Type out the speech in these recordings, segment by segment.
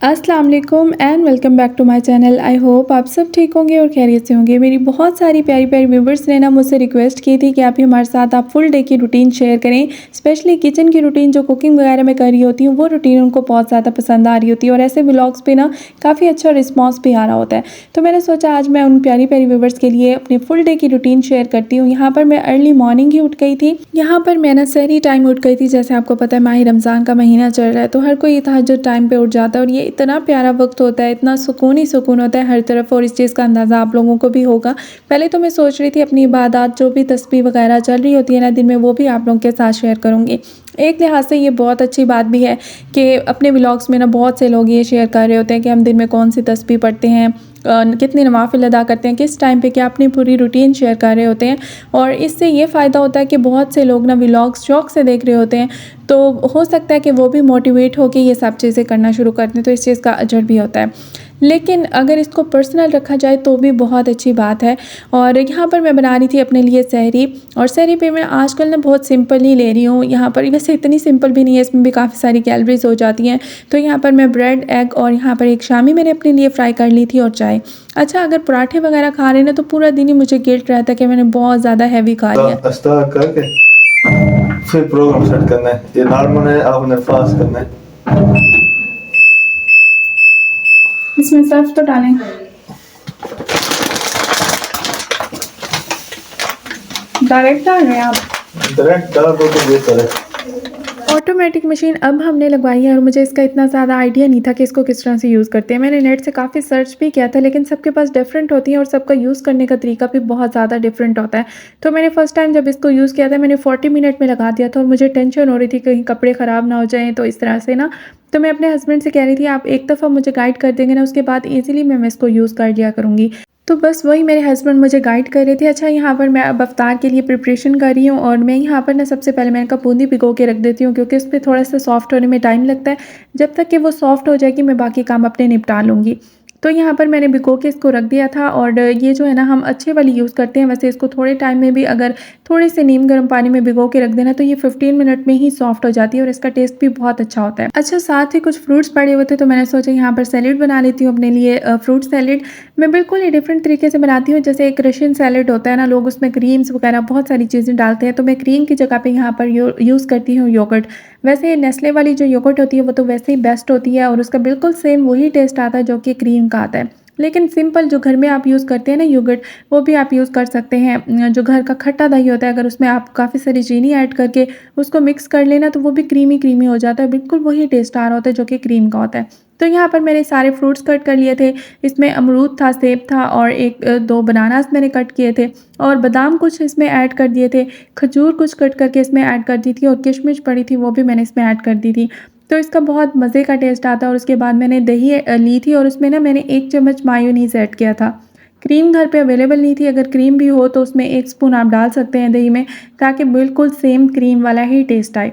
अस्सलाम वालेकुम and welcome back to my channel. I hope आप सब ठीक होंगे और खैरियत से होंगे। मेरी बहुत सारी प्यारी प्यारी व्यूवर्स ने ना मुझसे रिक्वेस्ट की थी कि आप भी हमारे साथ आप फुल डे की रूटीन शेयर करें, स्पेशली किचन की रूटीन जो कुकिंग वगैरह में कर रही होती हूँ वो रूटीन उनको बहुत ज़्यादा पसंद आ रही होती है और ऐसे व्लॉग्स पे ना काफ़ी अच्छा रिस्पॉन्स भी आ रहा होता है। तो मैंने सोचा आज मैं उन प्यारी प्यारी व्यूवर्स के लिए अपनी फुल डे की रूटीन शेयर करती हूँ। यहाँ पर मैं अर्ली मॉर्निंग ही उठ गई थी। यहाँ पर मैं ना सहरी टाइम उठ गई थी। जैसे आपको पता है माही रमज़ान का महीना चल रहा है तो हर कोई तहज्जुद टाइम पे उठ जाता है और ये इतना प्यारा वक्त होता है, इतना सुकून ही सुकून होता है हर तरफ और इस चीज़ का अंदाज़ा आप लोगों को भी होगा। पहले तो मैं सोच रही थी अपनी इबादत जो भी तस्बीह वगैरह चल रही होती है ना दिन में वो भी आप लोगों के साथ शेयर करूँगी। एक लिहाज से ये बहुत अच्छी बात भी है कि अपने व्लॉग्स में ना बहुत से लोग ये शेयर कर रहे होते हैं कि हम दिन में कौन सी तस्बीह पढ़ते हैं, कितनी नवाफिल अदा करते हैं, किस टाइम पे क्या अपनी पूरी रूटीन शेयर कर रहे होते हैं। और इससे ये फ़ायदा होता है कि बहुत से लोग ना व्लॉग्स शौक से देख रहे होते हैं तो हो सकता है कि वो भी मोटिवेट होकर ये सब चीज़ें करना शुरू कर दें, तो इस चीज़ का अजर भी होता है। लेकिन अगर इसको पर्सनल रखा जाए तो भी बहुत अच्छी बात है। और यहाँ पर मैं बना रही थी अपने लिए सहरी, और सहरी पे मैं आजकल ना बहुत सिंपल ही ले रही हूँ। यहाँ पर वैसे इतनी सिंपल भी नहीं है, इसमें भी काफ़ी सारी कैलोरीज हो जाती हैं। तो यहाँ पर मैं ब्रेड, एग और यहाँ पर एक शामी मैंने अपने लिए फ्राई कर ली थी और चाय। अच्छा, अगर पराठे वगैरह खा रहे हैं ना तो पूरा दिन ही मुझे गिल्ट रहता है कि मैंने बहुत ज़्यादा हैवी खा लिया। स्टार्ट करके फिर प्रोग्राम सेट करना है। ये नॉर्मल है, आपने फास्ट करना है। इसमें सर्फ तो डालें। डायरेक्ट डाल रहे हैं आप? डायरेक्ट डाल दो तो बेहतर है। ऑटोमेटिक मशीन अब हमने लगवाई है और मुझे इसका इतना ज़्यादा आइडिया नहीं था कि इसको किस तरह से यूज़ करते हैं। मैंने नेट से काफ़ी सर्च भी किया था लेकिन सबके पास डिफरेंट होती है और सबका यूज़ करने का तरीका भी बहुत ज़्यादा डिफरेंट होता है। तो मैंने फ़र्स्ट टाइम जब इसको यूज़ किया था मैंने 40 मिनट में लगा दिया था और मुझे टेंशन हो रही थी कहीं कपड़े ख़राब ना हो जाएँ, तो इस तरह से ना तो मैं अपने हस्बैंड से कह रही थी आप एक दफ़ा मुझे गाइड कर देंगे ना उसके बाद ईज़िली मैं इसको यूज़ कर लिया करूँगी। तो बस वही मेरे हस्बैंड मुझे गाइड कर रहे थे। अच्छा, यहाँ पर मैं अब इफ्तार के लिए प्रिपरेशन कर रही हूँ और मैं यहाँ पर ना सबसे पहले मैंने कहा बूंदी भिगो के रख देती हूँ क्योंकि उसपे थोड़ा सा सॉफ्ट होने में टाइम लगता है। जब तक कि वो सॉफ्ट हो जाएगी मैं बाकी काम अपने निपटा लूँगी। तो यहाँ पर मैंने भिगो के इसको रख दिया था और ये जो है ना हम अच्छे वाली यूज़ करते हैं। वैसे इसको थोड़े टाइम में भी अगर थोड़े से नीम गर्म पानी में भिगो के रख देना तो ये 15 मिनट में ही सॉफ्ट हो जाती है और इसका टेस्ट भी बहुत अच्छा होता है। अच्छा, साथ ही कुछ फ्रूट्स पड़े हुए थे तो मैंने सोचा यहाँ पर सैलेड बना लेती हूँ अपने लिए। फ्रूट सैलेड मैं बिल्कुल ही डिफरेंट तरीके से बनाती हूँ। जैसे एक रशियन सैलेड होता है ना, लोग उसमें क्रीम्स वगैरह बहुत सारी चीज़ें डालते हैं, तो मैं क्रीम की जगह पे यहाँ पर यूज़ करती हूँ योगर्ट। वैसे नेस्ले वाली जो योगर्ट होती है वो तो वैसे ही बेस्ट होती है और उसका बिल्कुल सेम वही टेस्ट आता है जो कि क्रीम का आता है। लेकिन सिंपल जो घर में आप यूज़ करते हैं ना योगर्ट, वो भी आप यूज़ कर सकते हैं। जो घर का खट्टा दही होता है अगर उसमें आप काफ़ी सारी चीनी ऐड करके उसको मिक्स कर लेना तो वो भी क्रीमी क्रीमी हो जाता है, बिल्कुल वही टेस्ट आ रहा होता है जो कि क्रीम का होता है। तो यहाँ पर मैंने सारे फ्रूट्स कट कर लिए थे। इसमें अमरूद था, सेब था और एक दो बनानास मैंने कट किए थे और बादाम कुछ इसमें ऐड कर दिए थे। खजूर कुछ कट करके इसमें ऐड कर दी थी और किशमिश पड़ी थी वो भी मैंने इसमें ऐड कर दी थी। तो इसका बहुत मज़े का टेस्ट आता है। और उसके बाद मैंने दही ली थी और उसमें ना मैंने 1 चम्मच मायोनीज़ ऐड किया था। क्रीम घर पे अवेलेबल नहीं थी, अगर क्रीम भी हो तो उसमें 1 स्पून आप डाल सकते हैं दही में, ताकि बिल्कुल सेम क्रीम वाला ही टेस्ट आए।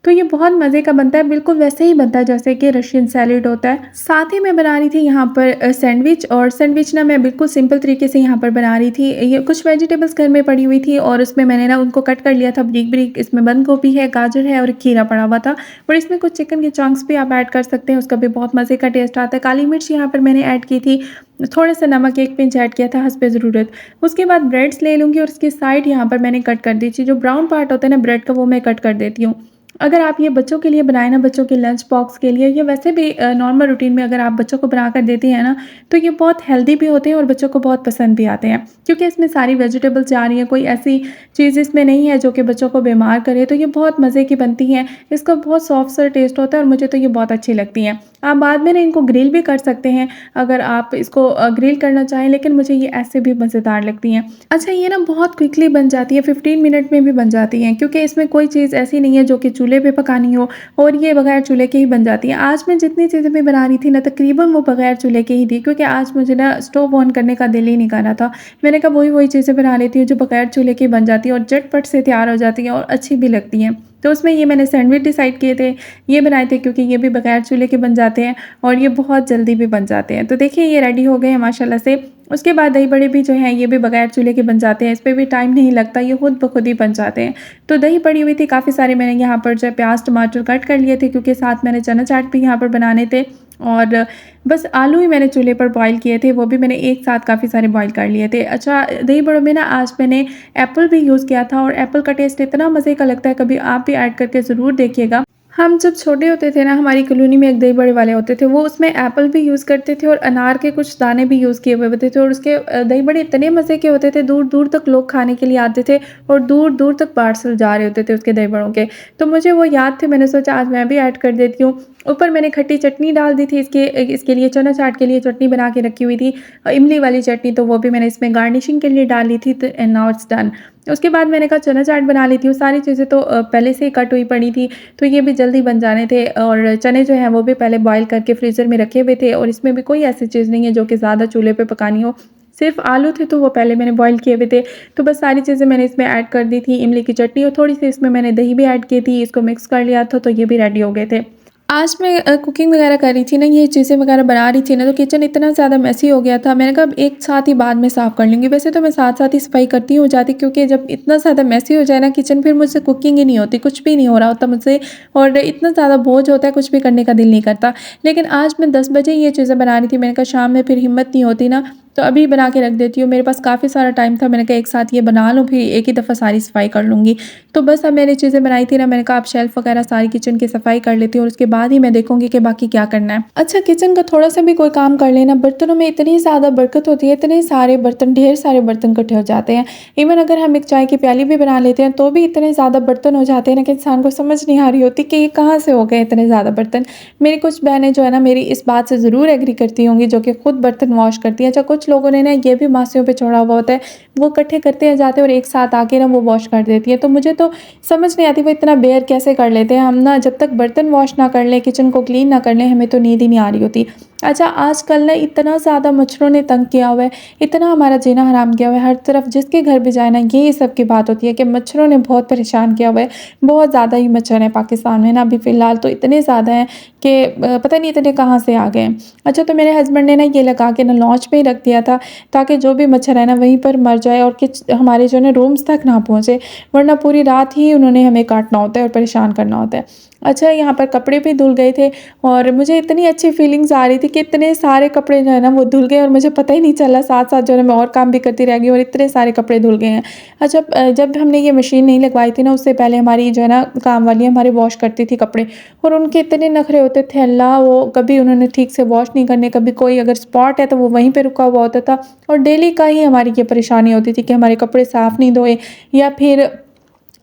तो ये बहुत मज़े का बनता है, बिल्कुल वैसे ही बनता है जैसे कि रशियन सैलेड होता है। साथ ही मैं बना रही थी यहाँ पर सैंडविच, और सैंडविच ना मैं बिल्कुल सिंपल तरीके से यहाँ पर बना रही थी। ये कुछ वेजिटेबल्स घर में पड़ी हुई थी और उसमें मैंने ना उनको कट कर लिया था बारीक बारीक। इसमें बंद गोभी है, गाजर है और एक खीरा पड़ा हुआ था और इसमें कुछ चिकन के चंक्स भी आप ऐड कर सकते हैं, उसका भी बहुत मज़े का टेस्ट आता है। काली मिर्च यहाँ पर मैंने ऐड की थी, थोड़ा सा नमक 1 पिंच ऐड किया था हस्बे ज़रूरत। उसके बाद ब्रेड्स ले लूँगी और उसकी साइड यहाँ पर मैंने कट कर दी थी। जो ब्राउन पार्ट होता है ना ब्रेड का वो मैं कट कर देती हूँ। अगर आप ये बच्चों के लिए बनाएँ ना, बच्चों के लंच बॉक्स के लिए, या वैसे भी नॉर्मल रूटीन में अगर आप बच्चों को बनाकर देती हैं ना, तो ये बहुत हेल्दी भी होते हैं और बच्चों को बहुत पसंद भी आते हैं। क्योंकि इसमें सारी वेजिटेबल्स जा रही हैं, कोई ऐसी चीज़ इसमें नहीं है जो कि बच्चों को बीमार करे, तो ये बहुत मज़े की बनती हैं। इसका बहुत सॉफ्ट सा टेस्ट होता है और मुझे तो ये बहुत अच्छी लगती हैं। आप बाद में ना इनको ग्रिल भी कर सकते हैं अगर आप इसको ग्रिल करना चाहें, लेकिन मुझे ये ऐसे भी मज़ेदार लगती हैं। अच्छा, ये ना बहुत क्विकली बन जाती है, 15 मिनट में भी बन जाती हैं, क्योंकि इसमें कोई चीज़ ऐसी नहीं है जो कि चूल्हे पे पकानी हो, और ये बगैर चूल्हे के ही बन जाती हैं। आज मैं जितनी चीज़ें भी बना रही थी ना तकरीबन वो बगैर चूल्हे के ही थी, क्योंकि आज मुझे ना स्टोव ऑन करने का दिल ही नहीं कर रहा था। मैंने कहा वही चीज़ें बना लेती हूँ जो बगैर चूल्हे की बन जाती हैं और झटपट से तैयार हो जाती हैं और अच्छी भी लगती हैं। तो उसमें ये मैंने सैंडविच डिसाइड किए थे, ये बनाए थे क्योंकि ये भी बगैर चूल्हे के बन जाते हैं और ये बहुत जल्दी भी बन जाते हैं। तो देखिए ये रेडी हो गए हैं माशाल्लाह से। उसके बाद दही बड़े भी जो हैं ये भी बगैर चूल्हे के बन जाते हैं, इस पे भी टाइम नहीं लगता, ये खुद ब खुद ही बन जाते हैं। तो दही पड़ी हुई थी काफ़ी सारे, मैंने यहाँ पर जो है प्याज टमाटर कट कर लिए थे क्योंकि साथ मैंने चना चाट भी यहाँ पर बनाने थे। और बस आलू ही मैंने चूल्हे पर बॉयल किए थे, वो भी मैंने एक साथ काफ़ी सारे बॉयल कर लिए थे। अच्छा, दही बड़ों में ना आज मैंने एप्पल भी यूज़ किया था और एप्पल का टेस्ट इतना मज़े का लगता है, कभी आप भी ऐड करके ज़रूर देखिएगा। हम जब छोटे होते थे ना, हमारी कॉलोनी में एक दही बड़े वाले होते थे, वो उसमें एप्पल भी यूज़ करते थे और अनार के कुछ दाने भी यूज़ किए हुए होते थे और उसके दही बड़े इतने मज़े के होते थे, दूर-दूर तक लोग खाने के लिए आते थे और दूर-दूर तक पार्सल जा रहे होते थे उसके दही बड़ों के। तो मुझे वो याद थे, मैंने सोचा आज मैं भी ऐड कर देती हूँ। ऊपर मैंने खट्टी चटनी डाल दी थी, इसके लिए चना चाट के लिए चटनी बना के रखी हुई थी, इमली वाली चटनी, तो वो भी मैंने इसमें गार्निशिंग के लिए डाल ली थी, तो एंड नाउ इट्स डन। उसके बाद मैंने कहा चना चाट बना लेती हूँ, सारी चीज़ें तो पहले से ही कट हुई पड़ी थी, तो ये भी जल्दी बन जाने थे और चने जो हैं वो भी पहले बॉयल करके फ्रीज़र में रखे हुए थे और इसमें भी कोई ऐसी चीज़ नहीं है जो कि ज़्यादा चूल्हे पे पकानी हो। सिर्फ़ आलू थे तो वो पहले मैंने बॉयल किए हुए थे, तो बस सारी चीज़ें मैंने इसमें ऐड कर दी थी, इमली की चटनी और थोड़ी-सी इसमें मैंने दही भी ऐड की थी, इसको मिक्स कर लिया था, तो ये भी रेडी हो गए थे। आज मैं कुकिंग वगैरह कर रही थी ना, ये चीज़ें वगैरह बना रही थी ना, तो किचन इतना ज़्यादा मेसी हो गया था, मैंने कहा अब एक साथ ही बाद में साफ़ कर लूँगी। वैसे तो मैं साथ-साथ ही सफाई करती हो जाती, क्योंकि जब इतना ज़्यादा मेसी हो जाए ना किचन, फिर मुझसे कुकिंग ही नहीं होती, कुछ भी नहीं हो रहा होता मुझसे और इतना ज़्यादा बोझ होता है, कुछ भी करने का दिल नहीं करता। लेकिन आज मैं 10 बजे ये चीज़ें बना रही थी, मैंने कहा शाम में फिर हिम्मत नहीं होती ना, तो अभी बना के रख देती हूँ। मेरे पास काफ़ी सारा टाइम था, मैंने कहा एक साथ ये बना लूँ, फिर एक ही दफ़ा सारी सफाई कर लूँगी। तो बस अब मैंने चीज़ें बनाई थी ना, मैंने कहा अब शेल्फ़ वगैरह सारी किचन की सफाई कर लेती हूँ और उसके बाद ही मैं देखूँगी कि बाकी क्या करना है। अच्छा, किचन का थोड़ा-सा भी कोई काम कर लेना, बर्तनों में इतनी ज़्यादा बरकत होती है, इतने सारे बर्तन, ढेर सारे बर्तन इकट्ठे हो जाते हैं। इवन अगर हम एक चाय की प्याली भी बना लेते हैं, तो भी इतने ज़्यादा बर्तन हो जाते हैं ना कि इंसान को समझ नहीं आ रही होती कि ये कहाँ से हो गए इतने ज़्यादा बर्तन। मेरी कुछ बहनें जो है ना, मेरी इस बात से ज़रूर एग्री करती होंगी, जो कि खुद बर्तन वॉश करती हैं। अच्छा, कुछ लोगों ने ना ये भी मासियों पे छोड़ा हुआ होता है, वो इकट्ठे करते हैं जाते हैं और एक साथ आके ना वो वॉश कर देती हैं। तो मुझे तो समझ नहीं आती वो इतना बेयर कैसे कर लेते हैं। हम ना जब तक बर्तन वॉश ना कर लें, किचन को क्लीन ना कर लें, हमें तो नींद ही नहीं आ रही होती। अच्छा, आजकल ना इतना ज़्यादा मच्छरों ने तंग किया हुआ है, इतना हमारा जीना हराम किया हुआ है, हर तरफ जिसके घर भी जाए ना यही सब की बात होती है कि मच्छरों ने बहुत परेशान किया हुआ है। बहुत ज़्यादा ही मच्छर हैं पाकिस्तान में ना, अभी फ़िलहाल तो इतने ज़्यादा हैं कि पता नहीं इतने कहाँ से आ गए हैं। अच्छा, तो मेरे हस्बैंड ने ना ये लगा के ना लॉन्च पे ही रख दिया था, ताकि जो भी मच्छर है ना वहीं पर मर जाए और हमारे जो है ना रूम्स तक ना पहुँचे, वरना पूरी रात ही उन्होंने हमें काटना होता है और परेशान करना होता है। अच्छा, यहाँ पर कपड़े भी धुल गए थे और मुझे इतनी अच्छी फीलिंग्स आ रही थी कि इतने सारे कपड़े जो है ना वो धुल गए और मुझे पता ही नहीं चला, साथ-साथ जो है ना मैं और काम भी करती रह गई और इतने सारे कपड़े धुल गए हैं। अच्छा, जब हमने ये मशीन नहीं लगवाई थी ना, उससे पहले हमारी जो है ना काम वाली हमारे वॉश करती थी कपड़े और उनके इतने नखरे होते थे अल्लाह! वो कभी उन्होंने ठीक से वॉश नहीं करने, कभी कोई अगर स्पॉट है तो वो वहीं पे रुका हुआ होता था और डेली का ही हमारी ये परेशानी होती थी कि हमारे कपड़े साफ़ नहीं धोए या फिर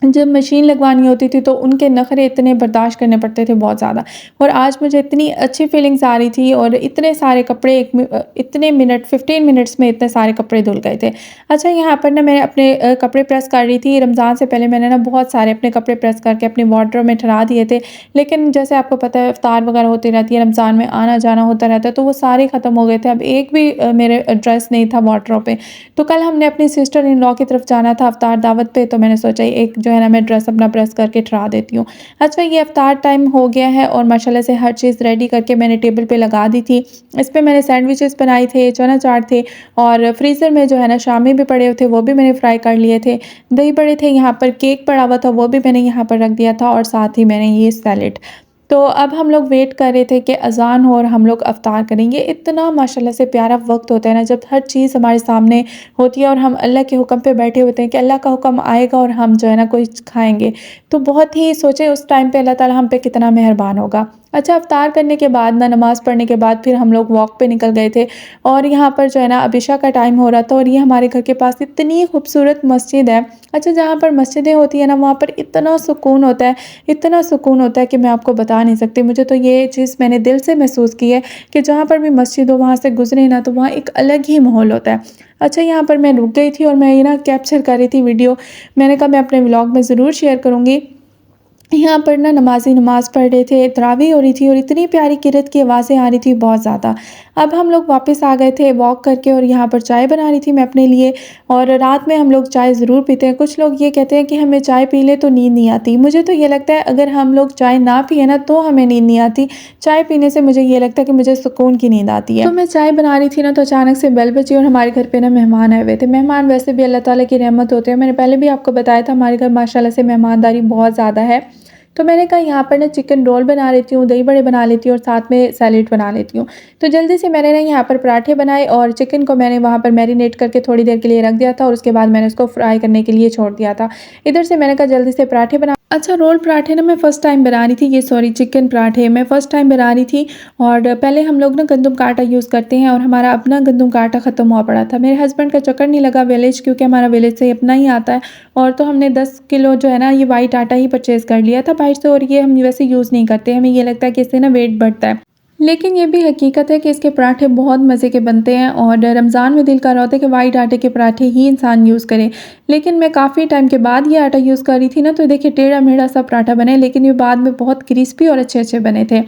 जब मशीन लगवानी होती थी तो उनके नखरे इतने बर्दाश्त करने पड़ते थे बहुत ज़्यादा। और आज मुझे इतनी अच्छी फीलिंग्स आ रही थी और इतने सारे कपड़े इतने मिनट 15 मिनट्स में इतने सारे कपड़े धुल गए थे। अच्छा, यहाँ पर ना मैं अपने कपड़े प्रेस कर रही थी। रमज़ान से पहले मैंने ना बहुत सारे अपने कपड़े प्रेस करके अपनी वार्डरोब में ठहरा दिए थे। लेकिन जैसे आपको पता है इफ्तार वगैरह होती रहती है, रमज़ान में आना-जाना होता रहता है, तो वो सारे ख़त्म हो गए थे। अब एक भी मेरे ड्रेस नहीं था वार्डरोब पे। तो कल हमने अपनी सिस्टर इन लॉ की तरफ जाना था इफ्तार दावत पे, तो मैंने सोचा एक जो है ना मैं ड्रेस अपना प्रेस करके ठहरा देती हूँ। अच्छा, ये इफ्तार टाइम हो गया है और माशाल्लाह से हर चीज़ रेडी करके मैंने टेबल पे लगा दी थी। इस पे मैंने सैंडविचेस बनाए थे, चना चाट थे और फ्रीज़र में जो है ना शामी भी पड़े हुए थे, वो भी मैंने फ्राई कर लिए थे। दही बड़े थे, यहाँ पर केक पड़ा हुआ था, वो भी मैंने यहाँ पर रख दिया था और साथ ही मैंने ये सैलेड। तो अब हम लोग वेट कर रहे थे कि अज़ान हो और हम लोग इफ्तार करेंगे। इतना माशाल्लाह से प्यारा वक़्त होता है ना, जब हर चीज़ हमारे सामने होती है और हम अल्लाह के हुक्म पे बैठे होते हैं कि अल्लाह का हुक्म आएगा और हम जो है ना कुछ खाएँगे। तो बहुत ही सोचें उस टाइम पे अल्लाह ताला हम पे कितना मेहरबान होगा। अच्छा, इफ्तार करने के बाद ना नमाज़ पढ़ने के बाद फिर हम लोग वॉक पे निकल गए थे और यहाँ पर जो है ना अब इशा का टाइम हो रहा था और ये हमारे घर के पास इतनी खूबसूरत मस्जिद है। अच्छा, जहाँ पर मस्जिदें होती हैं ना वहाँ पर इतना सुकून होता है, इतना सुकून होता है कि मैं आपको बता नहीं सकती। मुझे तो ये चीज़ मैंने दिल से महसूस की है कि जहाँ पर भी मस्जिद हो वहाँ से गुज़रे ना तो वहाँ एक अलग ही माहौल होता है। अच्छा, यहाँ पर मैं रुक गई थी और मैं ये ना कैप्चर कर रही थी वीडियो। मैंने कहा मैं अपने व्लॉग में ज़रूर शेयर करूँगी। यहाँ पर ना नमाज़ी नमाज़ पढ़ रहे थे, तरावी हो रही थी और इतनी प्यारी किरत की आवाज़ें आ रही थी बहुत ज़्यादा। अब हम लोग वापस आ गए थे वॉक करके और यहाँ पर चाय बना रही थी मैं अपने लिए और रात में हम लोग चाय ज़रूर पीते हैं। कुछ लोग ये कहते हैं कि हमें चाय पी लें तो नींद नहीं आती। मुझे तो ये लगता है अगर हम लोग चाय ना पिए ना तो हमें नींद नहीं आती। चाय पीने से मुझे ये लगता है कि मुझे सुकून की नींद आती है। तो मैं चाय बना रही थी ना तो अचानक से बेल बजी और हमारे घर पे ना मेहमान आए हुए थे। मेहमान वैसे भी अल्लाह ताला की रहमत होते हैं। मैंने पहले भी आपको बताया था हमारे घर माशाल्लाह से मेहमानदारी बहुत ज़्यादा है। तो मैंने कहा यहाँ पर ना चिकन रोल बना लेती हूँ, दही बड़े बना लेती हूँ और साथ में सैलेड बना लेती हूँ। तो जल्दी से मैंने ना यहाँ पर पराठे बनाए और चिकन को मैंने वहाँ पर मैरिनेट करके थोड़ी देर के लिए रख दिया था और उसके बाद मैंने उसको फ्राई करने के लिए छोड़ दिया था। इधर से मैंने कहा जल्दी से पराठे बना अच्छा रोल पराठे ना मैं फ़र्स्ट टाइम बना रही थी, ये सॉरी चिकन पराठे मैं फ़र्स्ट टाइम बना रही थी और पहले हम लोग ना गंदम का आटा यूज़ करते हैं और हमारा अपना गंदम का आटा ख़त्म हुआ पड़ा था। मेरे हस्बैंड का चक्कर नहीं लगा विलेज क्योंकि हमारा विलेज से अपना ही आता है और तो हमने 10 किलो जो है ना ये वाइट आटा ही परचेज़ कर लिया था बाहर से और ये हम वैसे यूज़ नहीं करते। हमें ये लगता है कि इससे ना वेट बढ़ता है। लेकिन ये भी हकीकत है कि इसके पराठे बहुत मज़े के बनते हैं और रमज़ान में दिल कर रहा होता है कि वाइट आटे के पराठे ही इंसान यूज़ करे। लेकिन मैं काफ़ी टाइम के बाद ये आटा यूज़ कर रही थी ना तो देखिए टेढ़ा-मेढ़ा सा पराठा बने लेकिन ये बाद में बहुत क्रिस्पी और अच्छे-अच्छे बने थे।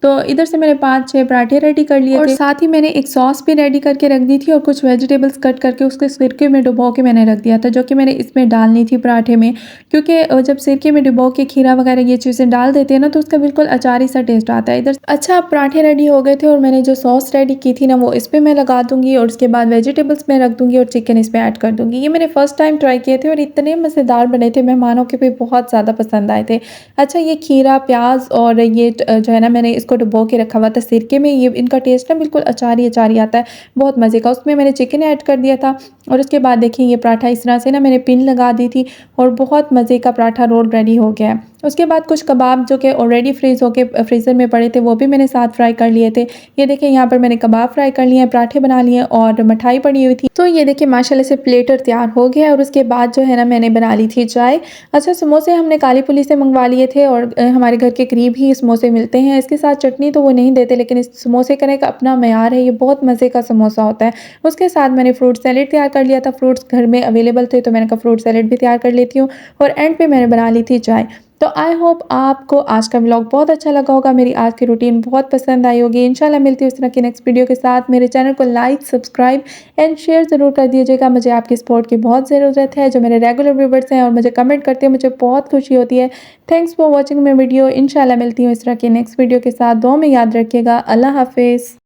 तो इधर से मैंने 5-6 पराठे रेडी कर लिए और थे। साथ ही मैंने एक सॉस भी रेडी करके रख दी थी और कुछ वेजिटेबल्स कट करके उसके सिरके में डुबो के मैंने रख दिया था जो कि मैंने इसमें डालनी थी पराठे में क्योंकि जब सिरके में डुबो के खीरा वगैरह ये चीज़ें डाल देते हैं ना तो उसका बिल्कुल अचारी सा टेस्ट आता है। इधर अच्छा अब पराठे रेडी हो गए थे और मैंने जो सॉस रेडी की थी ना वो इस पे मैं लगा दूँगी और उसके बाद वेजिटेबल्स मैं रख दूँगी और चिकन इस पे ऐड कर दूँगी। ये मैंने फर्स्ट टाइम ट्राई किए थे और इतने मज़ेदार बने थे, मेहमानों के भी बहुत ज़्यादा पसंद आए थे। अच्छा ये खीरा, प्याज़ और ये जो है ना मैंने इसको डुबो के रखा हुआ था सिरके में, ये इनका टेस्ट ना बिल्कुल अचारी-अचारी आता है, बहुत मज़े का। उसमें मैंने चिकन ऐड कर दिया था और उसके बाद देखिए ये पराठा इस तरह से ना मैंने पिन लगा दी थी और बहुत मज़े का पराठा रोल रेडी हो गया है। उसके बाद कुछ कबाब जो कि ऑलरेडी फ्रीज़ होके फ्रीज़र में पड़े थे वो भी मैंने साथ फ्राई कर लिए थे। ये देखिए यहाँ पर मैंने कबाब फ्राई कर लिए हैं, पराठे बना लिए और मिठाई पड़ी हुई थी। तो ये देखिए माशाल्लाह से प्लेटर तैयार हो गया है और उसके बाद जो है ना मैंने बना ली थी चाय। अच्छा समोसे हमने काली पुली से मंगवा लिए थे और हमारे घर के करीब ही समोसे मिलते हैं। इसके साथ चटनी तो वो नहीं देते लेकिन इस समोसे का एक अपना मयार है, ये बहुत मज़े का समोसा होता है। उसके साथ मैंने फ्रूट सैलेड तैयार कर लिया था, फ्रूट्स घर में अवेलेबल थे तो मैंने कहा फ्रूट सैलेड भी तैयार कर लेती हूँ और एंड पे मैंने बना ली थी चाय। तो आई होप आपको आज का व्लॉग बहुत अच्छा लगा होगा, मेरी आज की रूटीन बहुत पसंद आई होगी। इंशाल्लाह मिलती हूँ इस तरह की नेक्स्ट वीडियो के साथ। मेरे चैनल को लाइक, सब्सक्राइब एंड शेयर ज़रूर कर दीजिएगा। मुझे आपकी सपोर्ट की बहुत ज़रूरत है। जो मेरे रेगुलर व्यूवर्स हैं और मुझे कमेंट करते हैं मुझे बहुत खुशी होती है। Thanks for watching my video. इंशाल्लाह मिलती हूँ इस तरह की नेक्स्ट वीडियो के साथ। दुआ में याद रखिएगा। अल्लाह हाफ़िज़।